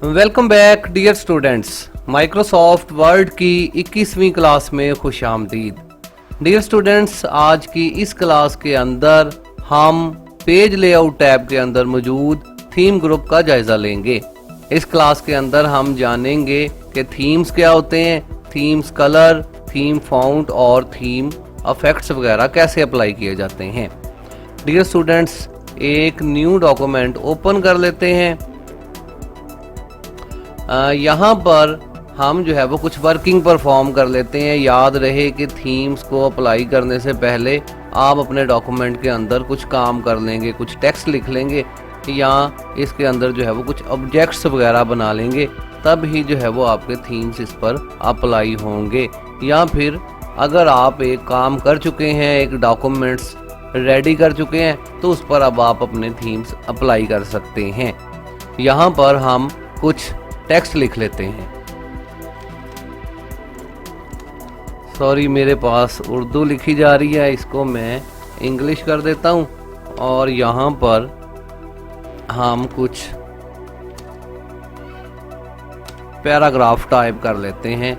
Welcome back dear students. Microsoft Word की 21वीं class में खुशामदीद। डियर स्टूडेंट्स, आज की इस क्लास के अंदर हम पेज लेआउट टैब के अंदर मौजूद थीम ग्रुप का जायजा लेंगे। इस क्लास के अंदर हम जानेंगे कि थीम्स क्या होते हैं, थीम्स कलर, थीम फॉन्ट और थीम इफेक्ट्स वगैरह कैसे अप्लाई किए जाते हैं। डियर स्टूडेंट्स, एक न्यू डॉक्यूमेंट ओपन कर लेते हैं। यहाँ पर हम जो है वो कुछ वर्किंग परफॉर्म कर लेते हैं। याद रहे कि थीम्स को अप्लाई करने से पहले आप अपने डॉक्यूमेंट के अंदर कुछ काम कर लेंगे, कुछ टेक्स्ट लिख लेंगे या इसके अंदर जो है वो कुछ ऑब्जेक्ट्स वगैरह बना लेंगे, तब ही जो है वो आपके थीम्स इस पर अप्लाई होंगे। या फिर अगर आप एक काम कर चुके हैं, एक डॉक्यूमेंट्स रेडी कर चुके हैं, तो उस पर अब आप अपने थीम्स अप्लाई कर सकते हैं। यहाँ पर हम कुछ टेक्स्ट लिख लेते हैं। सॉरी, मेरे पास उर्दू लिखी जा रही है, इसको मैं इंग्लिश कर देता हूँ और यहाँ पर हम कुछ पैराग्राफ टाइप कर लेते हैं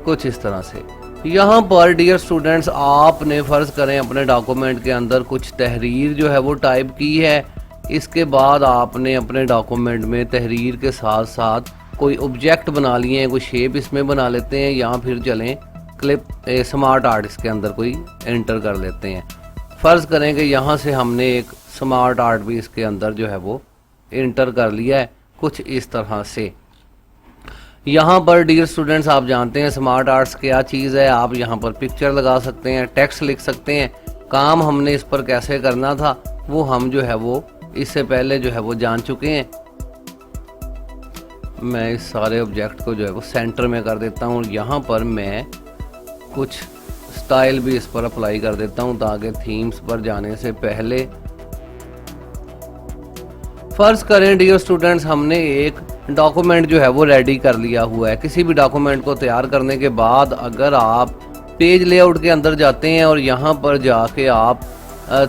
कुछ इस तरह से। यहाँ पर डियर स्टूडेंट्स, आपने फर्ज करें अपने डॉक्यूमेंट के अंदर कुछ तहरीर जो है वो टाइप की है। इसके बाद आपने अपने डॉक्यूमेंट में तहरीर के साथ साथ कोई ऑब्जेक्ट बना लिए हैं, कोई शेप इसमें बना लेते हैं, या फिर चलें क्लिप स्मार्ट आर्ट इसके अंदर कोई एंटर कर लेते हैं। फ़र्ज़ करें कि यहाँ से हमने एक स्मार्ट आर्ट भी इसके अंदर जो है वो एंटर कर लिया है कुछ इस तरह से। यहाँ पर डियर स्टूडेंट्स, आप जानते हैं स्मार्ट आर्ट्स क्या चीज़ है। आप यहाँ पर पिक्चर लगा सकते हैं, टेक्स्ट लिख सकते हैं। काम हमने इस पर कैसे करना था वो हम जो है वो इससे पहले जो है वो जान चुके हैं। मैं इस सारे ऑब्जेक्ट को जो है वो सेंटर में कर देता हूँ। यहाँ पर मैं कुछ स्टाइल भी इस पर अप्लाई कर देता हूँ ताकि थीम्स पर जाने से पहले, फर्ज करें डियर स्टूडेंट्स, हमने एक डॉक्यूमेंट जो है वो रेडी कर लिया हुआ है। किसी भी डॉक्यूमेंट को तैयार करने के बाद अगर आप पेज लेआउट के अंदर जाते हैं और यहाँ पर जाके आप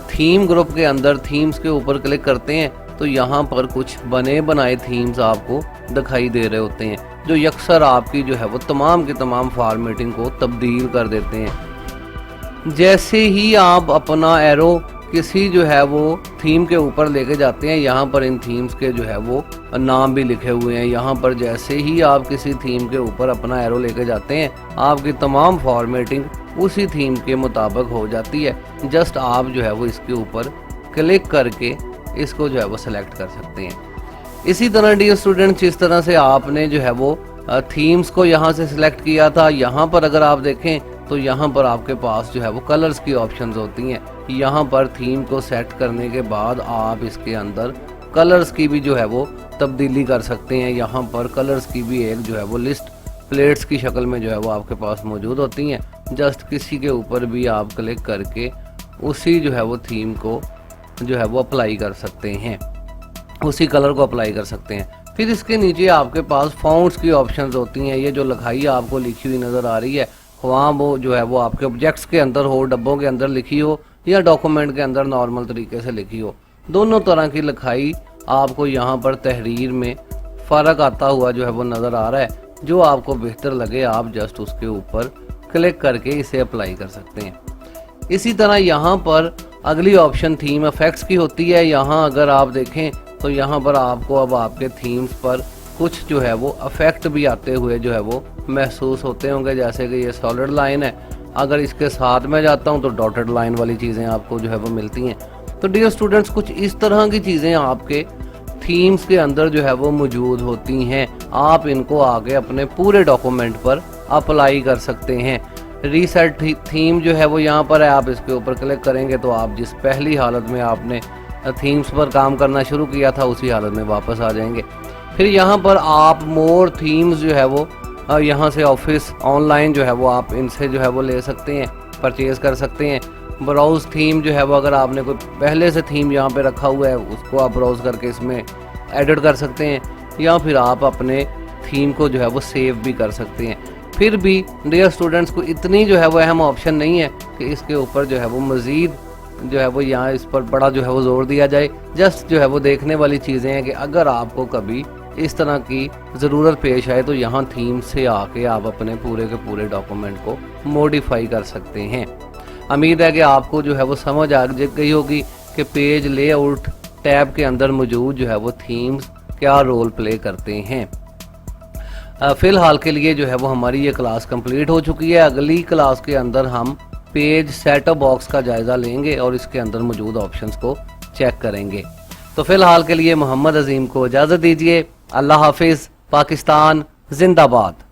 थीम ग्रुप के अंदर थीम्स के ऊपर क्लिक करते हैं, तो यहाँ पर कुछ बने बनाए थीम्स आपको दिखाई दे रहे होते हैं जो यकसर आपकी जो है वो तमाम की तमाम फॉर्मेटिंग को तब्दील कर देते हैं। जैसे ही आप अपना एरो किसी जो है वो थीम के ऊपर लेके जाते हैं, यहाँ पर इन थीम्स के जो है वो नाम भी लिखे हुए हैं। यहाँ पर जैसे ही आप किसी थीम के ऊपर अपना एरो लेके जाते हैं, आपकी तमाम फॉर्मेटिंग उसी थीम के मुताबिक हो जाती है। जस्ट आप जो है वो इसके ऊपर क्लिक करके इसको जो है वो सिलेक्ट कर सकते हैं। इसी तरह डियर स्टूडेंट्स, जिस तरह से आपने जो है वो थीम्स को यहाँ से सिलेक्ट किया था, यहाँ पर अगर आप देखें तो यहाँ पर आपके पास जो है वो कलर्स की ऑप्शंस होती हैं। यहाँ पर थीम को सेट करने के बाद आप इसके अंदर कलर्स की भी जो है वो तब्दीली कर सकते हैं। यहाँ पर कलर्स की भी एक जो है वो लिस्ट प्लेट्स की शक्ल में जो है वो आपके पास मौजूद होती हैं। जस्ट किसी के ऊपर भी आप क्लिक करके उसी जो है वो थीम को जो है वो अप्लाई कर सकते हैं, उसी कलर को अप्लाई कर सकते हैं। फिर इसके नीचे आपके पास फॉन्ट्स की ऑप्शंस होती हैं। ये जो लिखाई आपको लिखी हुई नज़र आ रही है, वहाँ वो जो है वो आपके ऑब्जेक्ट्स के अंदर हो, डब्बों के अंदर लिखी हो या डॉक्यूमेंट के अंदर नॉर्मल तरीके से लिखी हो, दोनों तरह की लिखाई आपको यहाँ पर तहरीर में फ़र्क आता हुआ जो है वो नज़र आ रहा है। जो आपको बेहतर लगे आप जस्ट उसके ऊपर क्लिक करके इसे अप्लाई कर सकते हैं। इसी तरह यहाँ पर अगली ऑप्शन थीम इफेक्ट्स की होती है। यहाँ अगर आप देखें तो यहाँ पर आपको अब आपके थीम्स पर कुछ जो है वो इफेक्ट भी आते हुए जो है वो महसूस होते होंगे। जैसे कि ये सॉलिड लाइन है, अगर इसके साथ में जाता हूँ तो डॉटेड लाइन वाली चीज़ें आपको जो है वो मिलती हैं। तो डियर स्टूडेंट्स, कुछ इस तरह की चीज़ें आपके थीम्स के अंदर जो है वो मौजूद होती हैं। आप इनको आगे अपने पूरे डॉक्यूमेंट पर अप्लाई कर सकते हैं। रीसेट थीम जो है वो यहाँ पर है, आप इसके ऊपर क्लिक करेंगे तो आप जिस पहली हालत में आपने थीम्स पर काम करना शुरू किया था उसी हालत में वापस आ जाएंगे। फिर यहाँ पर आप मोर थीम्स जो है वो यहाँ से ऑफिस ऑनलाइन जो है वो आप इनसे जो है वो ले सकते हैं, परचेज कर सकते हैं। ब्राउज़ थीम जो है वो अगर आपने कोई पहले से थीम यहाँ पे रखा हुआ है उसको आप ब्राउज़ करके इसमें एडिट कर सकते हैं, या फिर आप अपने थीम को जो है वो सेव भी कर सकते हैं। फिर भी डियर स्टूडेंट्स को इतनी जो है वो अहम ऑप्शन नहीं है कि इसके ऊपर जो है वो मज़ीद जो है वो यहाँ इस पर बड़ा जो है वो जोर दिया जाए। जस्ट जो है वो देखने वाली चीज़ें हैं कि अगर आपको कभी इस तरह की ज़रूरत पेश आए तो यहाँ थीम से आके आप अपने पूरे के पूरे डॉक्यूमेंट को मॉडिफाई कर सकते हैं। उम्मीद है कि आपको जो है वो समझ आ गई होगी कि पेज लेआउट टैब के अंदर मौजूद जो है वो थीम्स क्या रोल प्ले करते हैं। फ़िलहाल के लिए जो है वो हमारी ये क्लास कंप्लीट हो चुकी है। अगली क्लास के अंदर हम पेज सेटअप बॉक्स का जायज़ा लेंगे और इसके अंदर मौजूद ऑप्शंस को चेक करेंगे। तो फ़िलहाल के लिए मोहम्मद अजीम को इजाज़त दीजिए। अल्लाह हाफिज़। पाकिस्तान जिंदाबाद।